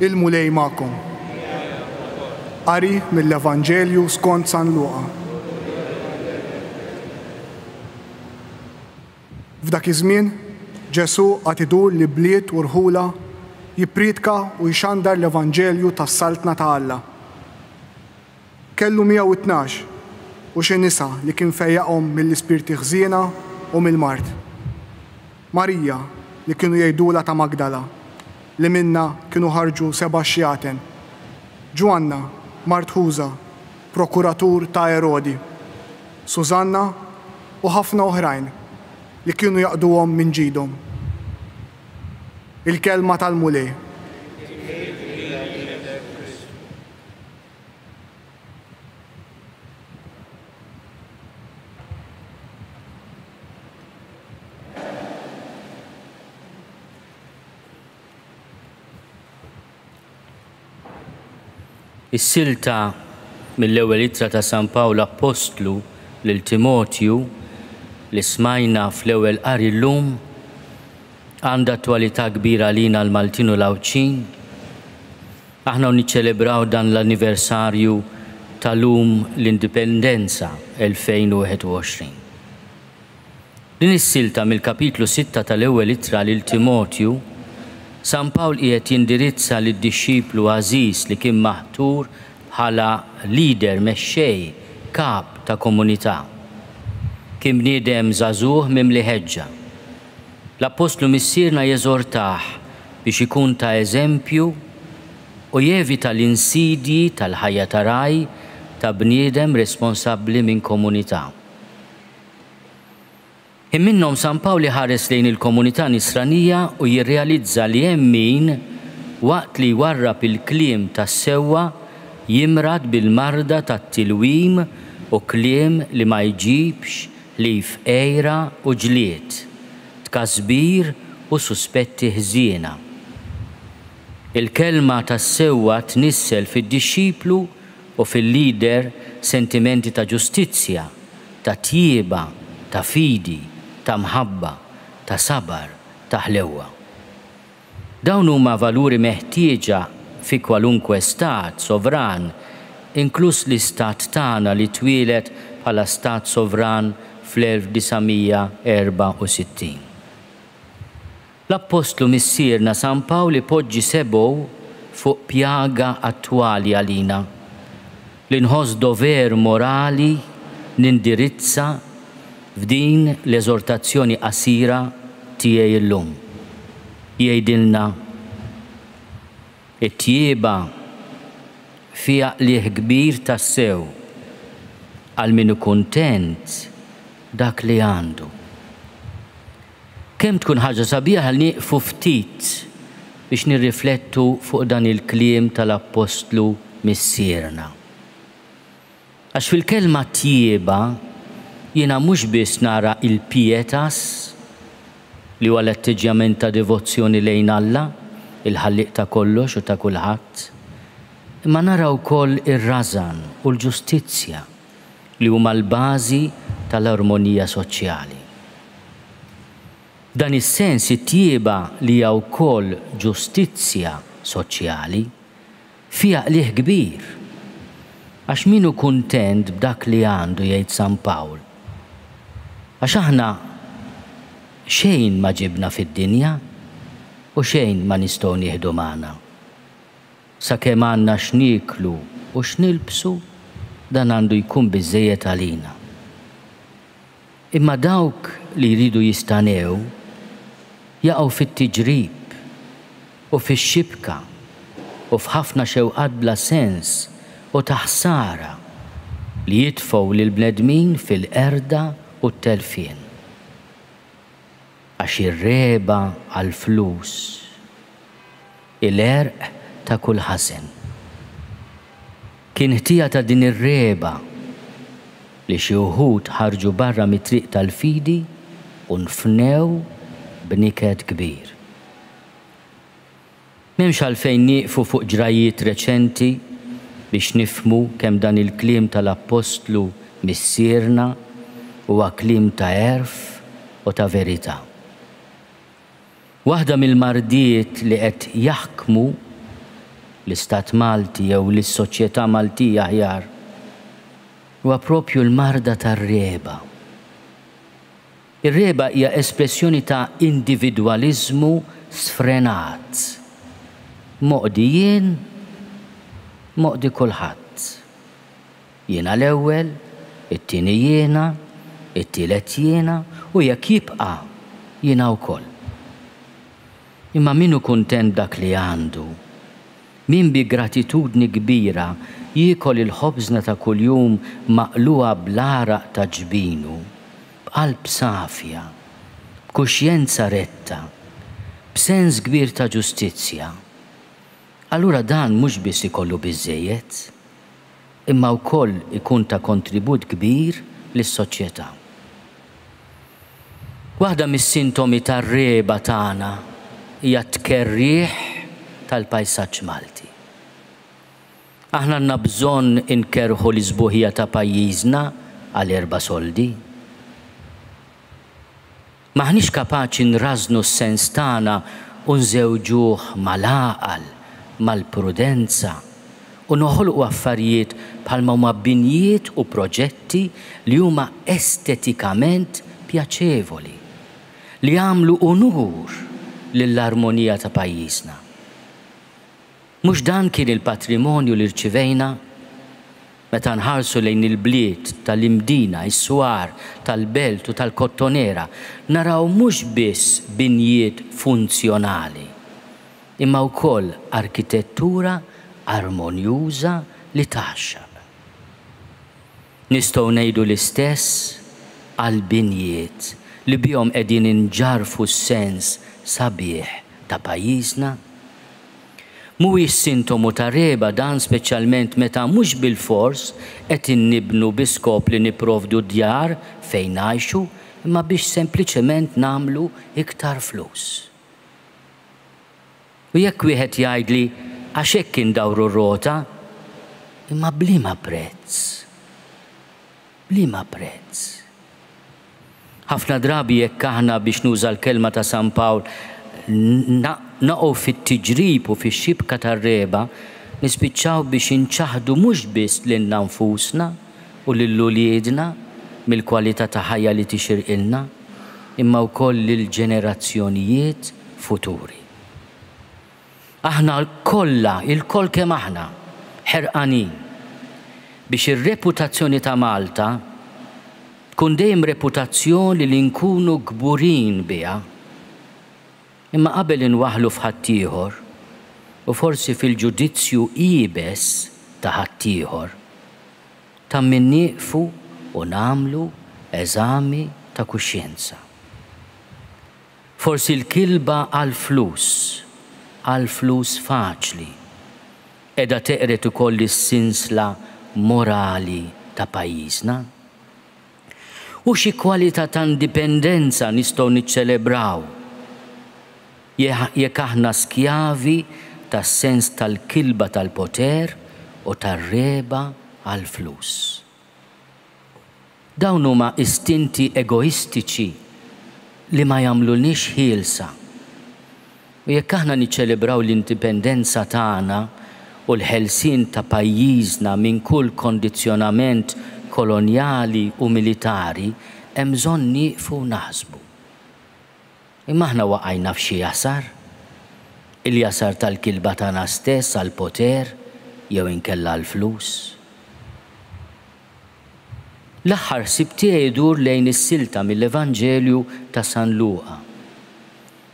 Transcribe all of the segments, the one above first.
Il-mulej magħkom. Qari mill-Evanġelju skont San Luqa. F'dak iż-żmien Ġesu għad idur li bliet u rħula jippriedka u jxandar l-Evanġelju tas-saltna ta' Alla. Kellu 112 u xi nisa li kien fejjaqhom mill-ispirti ħżiena u mill-mard. Marija li kienu jgħidula ta' Magdala, li minna kienu ħarġu 7 xjaten. Ġwanna, Martħuża, prokuratur ta' Erodi, Sużanna u ħafna oħrajn li kienu jaqduhom minn ġidhom. Il-kelma tal-mulej. Is-silta mill-ewwel ittra ta' San Pawl Apostlu lil Timotju li smajna fl-ewwel qari llum għandha attwalità kbira lina l-Maltin u l-Awċin. Aħna niċċelebraw dan l-anniversarju tal-lum l-Indipendenza 2021. Din is-silta mill-kapitlu 6 tal-ewwel ittra lil Timotju, San Pawl qiegħed jindirizza lid-dixxiplu Ażiż li kien maħtur bħala lider mexxej kap ta' komunità. Kien bniedem żagħżugħ mimli ħeġġa. L-Apostlu missierna jeżortah biex ikun ta' eżempju u jevita l-insidji tal-ħajja ta' raj ta' bniedem responsabbli minn komunità. Minnhom San Pawl ħares lejn il-komunità Nisranija u jirrealizza li hemm min waqt li jwarrab il-kliem tas-sewwa jimrad bil-marda tat-tilwim u kliem li ma jġibx ħlief qejra u ġlied, tkasbir u suspetti ħżiena. Il-kelma tas-sewwa tnissel fid-dixxiplu u fil-lider sentimenti ta' ġustizzja, ta' tjieba, ta' fidi, ta' mħabba, ta' sabar, ta' ħlewwa. Dawn huma valuri meħtieġa fi kwalunkwe stat sovran, inkluż l-istat tagħna li twielet bħala stat sovran fl-1964. L-Apostlu missierna San Pawl ipoġġi sebgħu fuq pjaga attwali għalina li nħoss dover morali nindirizza f'din l-eżortazzjoni qasira tiegħi llum. Jgħidilna it-tjieba fiha qlieħ kbir tas-sew għal min kuntent dak li għandu. Kemm tkun ħaġa sabiħa li nieqfu ftit biex nirriflettu fuq dan il-kliem tal-Apostlu missierna. Għax fil-kelma tjieba jiena mhux biss nara il-pietas li huwa l-atteġġjament ta' devozzjoni lejn Alla, il-ħalliq ta' kollox u ta' kulħadd, imma nara wkoll ir-rażan u l-ġustizzja li huma l-bażi tal-armonija soċjali. Dan is-sens it-tjieba li hija wkoll ġustizzja soċjali fiha qlieħ kbir. Għax min hu kuntent b'dak li għandu jgħid San Pawl. Għax aħna xejn ma ġibna fid-dinja u xejn ma nistgħu nieħdu magħna. Sakemm għandna x'nieklu u x'nilbsu dan għandu jkun biżżejjed għalina. Imma dawk li jridu jistanew jaqgħu fit-tiġrib u fix-xibka u f'ħafna xewqat bla sens u taħsara li jitfgħu lill-bnedmin fil-qerda u t-telfien. Għax ir-reba għall-flus, il-għerq ta' kull ħażen. Kien ħtija ta' din ir-reba li xi wħud ħarġu barra mit-triq tal-fidi u nfnew b'niked kbir. M'hemmx għalfejn nieqfu fuq ġrajiet reċenti biex nifhmu kemm dan il-kliem tal-Apostlu missierna huwa kliem ta' għerf u ta' verità. Waħda mill-mardiet li qed jaħkmu l-Istat Malti jew lis-soċjetà Maltija aħjar huwa proprju l-marda tar-reba. Ir-reba hija espressjoni ta' individwaliżmu sfrenat. Moqdi jien, moqdi kulħadd. Jiena l-ewwel, it-tieni jiena, it-tielet jiena u jekk jibqa' jiena wkoll. Imma min hu kuntent dak li għandu, min bi gratitudni kbira jiekol il-ħobżna ta' kuljum maqluha bl-araq ta' ġbinu, b'qalb safja, b'kuxjenza retta, b'sens kbir ta' ġustizzja. Allura dan mhux biss ikollu biżżejjed, imma wkoll ikun ta' kontribut kbir lis-soċjetà. Waħda mis-sintomi tar-reba tagħna hija tkerrieħ tal-pajsaġġ Malti. Aħna għandna bżonn inkerħu l-isbuħija ta' pajjiżna għal 4 soldi. Maħniex kapaċi nrażnu s-sens tagħna u nżewġuh mal-għaqal, mal-prudenza u noħolqu affarijiet bħalma huma binjiet u proġetti li huma estetikament pjaċevoli, li jagħmlu unur lill-armonija ta' pajjiżna. Mhux dan kien il-patrimonju li rċivejna meta nħarsu lejn il-bliet tal-Imdina, is-Swar, tal-Belt u tal-Kottonera, naraw mhux biss binjiet funzjonali, imma wkoll arkitettura armonjuża li taxxaq. Nistgħu ngħidu l-istess għal binjiet li bihom qegħdin inġarfu s-sens sabiħ ta' pajjiżna. Mhuwiex sintomu ta' reba dan speċjalment meta mhux bil-fors qed innibnu bi skop li nipprovdu djar fejn ngħixu, imma biex sempliċement nagħmlu iktar flus. U jekk wieħed jgħidli għax hekk indawru r-rota, imma bliema prezz. Bliema prezz. Ħafna drabi jekk aħna biex nuża l-kelma ta' San Pawl naqgħu fit-tiġrib u fix-xibka tar-reba nispiċċaw biex inċaħdu mhux biss lilna nfusna u lil uliedna mill-kwalità ta' ħajja li tixirqilna, imma wkoll lill-ġenerazzjonijiet futuri. Aħna kollha, il-koll kemm aħna ħerqanin biex ir-reputazzjoni ta' Malta tkun dejjem reputazzjoni li nkunu kburin biha. Imma qabel inwaħlu f'ħaddieħor u forsi fil-ġudizzju qiebes ta' ħaddieħor ta' min nieqfu u nagħmlu eżami ta' kuxjenza. Forsi l-kilba għall-flus faċli qiegħda teqret ukoll is-sinsla morali ta' pajjiżna. U xi kwalità ta' indipendenza nistgħu niċċelebraw jekk aħna skjavi tas-sens tal-kilba tal-poter u tar-reba għall-flus. Dawn huma istinti egoistiċi li ma jagħmlunix ħielsa. U jekk aħna niċċelebraw l-indipendenza tagħna u l-ħelsien ta' pajjiżna minn kull kondizzjonament kolonjali u militari, hemm bżonn nieqfu naħsbu. Imma aħna waqajna f'xi jasar, il-jasar tal-kilba tagħna stess għall-poter jew inkella għall-flus. L-aħħar ħsieb tiegħi jdur lejn is-silta mill-Evanġelju ta' San Luqa.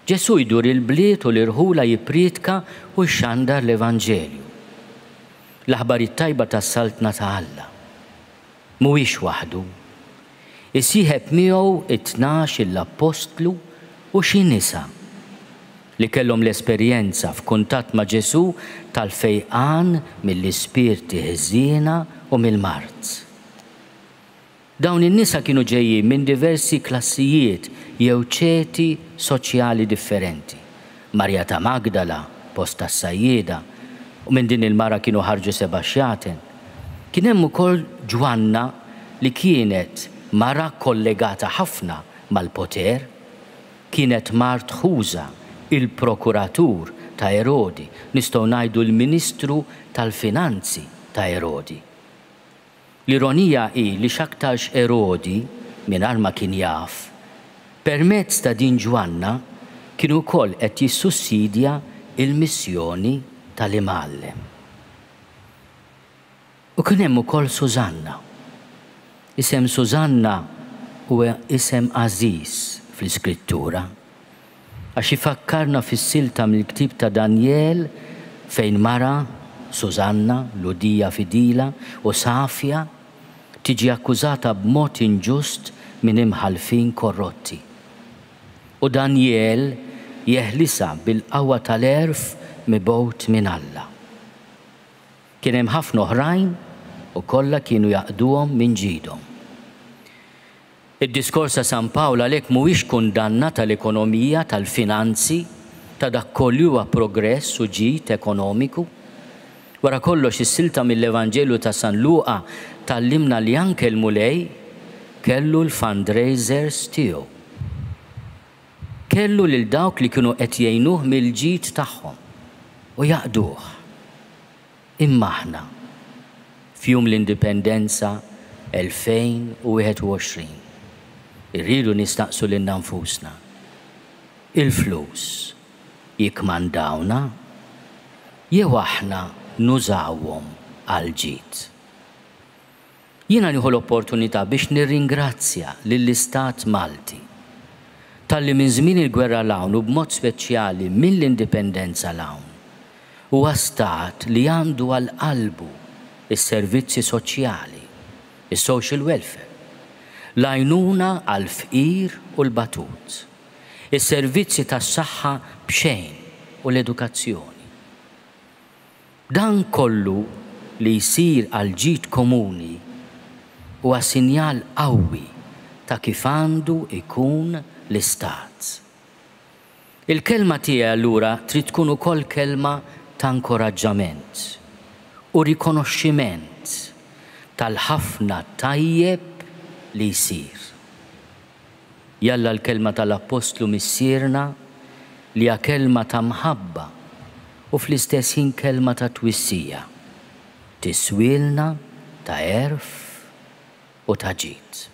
Ġesu jdur il-bliet u l-irħula jippriedka u jxandar l-Evanġelju. L-aħbar it-tajba tas-saltna ta' Alla. Mhuwiex waħdu. Isieħeb miegħu 12 l-apostlu u xi nisa li kellhom l-esperjenza f'kuntatt ma' Ġesu tal-fejqan mill-ispirti ħżiena u mill-mart. Dawn in-nisa kienu ġejjin minn diversi klassijiet jew ċeti soċjali differenti. Marja ta' Magdala, post tas-sajjieda, u minn din il-mara kienu ħarġu Sebaxjaten. Kien hemm ukoll Ġwanna li kienet mara kollegata ħafna mal-poter, kienet mart Ħuża, il-prokuratur ta' Erodi, nistgħu ngħidu l-Ministru tal-Finanzi ta' Erodi. L-ironija hi li x'aktarx Erodi mingħajr ma kien jaf, permezz ta' din Ġwanna kienu wkoll qed jissussidja il-missjoni tal-imgħallem. U kien hemm ukoll Sużanna. Isem Sużanna huwa isem għażiż fl-Iskrittura għax ifakkarna fis-silta mill-ktieb ta' Danjel fejn mara Sużanna, Ludija Fidila u Safja tiġi akkużata b'mod inġust minn imħalfin korrotti. U Danjel jeħlisha bil-qawwa tal-erf mibgħut minn Alla. Kien hemm ħafna oħrajn u kollha kienu jaqduhom minn ġidhom. Id-diskors ta' San Pawl għalhekk mhuwiex kundanna tal-ekonomija, tal-finanzi, ta' dak kollu huwa progress u ġid ekonomiku. Wara kollox is-silta mill-Evanġelju ta' San Luqa tallimna li anke l-mulej kellu l-fundraisers tiegħu. Kellu lil dawk li kienu qed jgħinuh mill-ġid tagħhom u jaqduh. Imma aħna f'jum l-indipendenza 2021 irridu nistaqsu lil nfusna. Il-flus jikmandawna jew aħna nużawhom għal ġid. Jiena nieħu l-opportunità biex nirringrazzja lill-Istat Malti talli minn żmien il-gwerra l-hawn u b'mod speċjali mill-indipendenza l-hawn huwa stat li għandu għal qalbu is-servizzi soċjali, is-social welfare, l-għajnuna għall-fqir u l-batut, is-servizzi tas-saħħa b'xejn u l-edukazzjoni. Dan kollu li jsir għal ġid komuni huwa sinjal qawwi ta' kif għandu ikun l-Istat. Il-kelma tiegħi allura trid tkun ukoll kelma ta' inkoraġġament u rikonoxximent tal-ħafna tajjeb li jsir. Jalla l-kelma tal-Apostlu missierna li hija kelma ta' mħabba u fl-istess ħin kelma ta' twissija, tiswilna ta' erf u ta' ġid.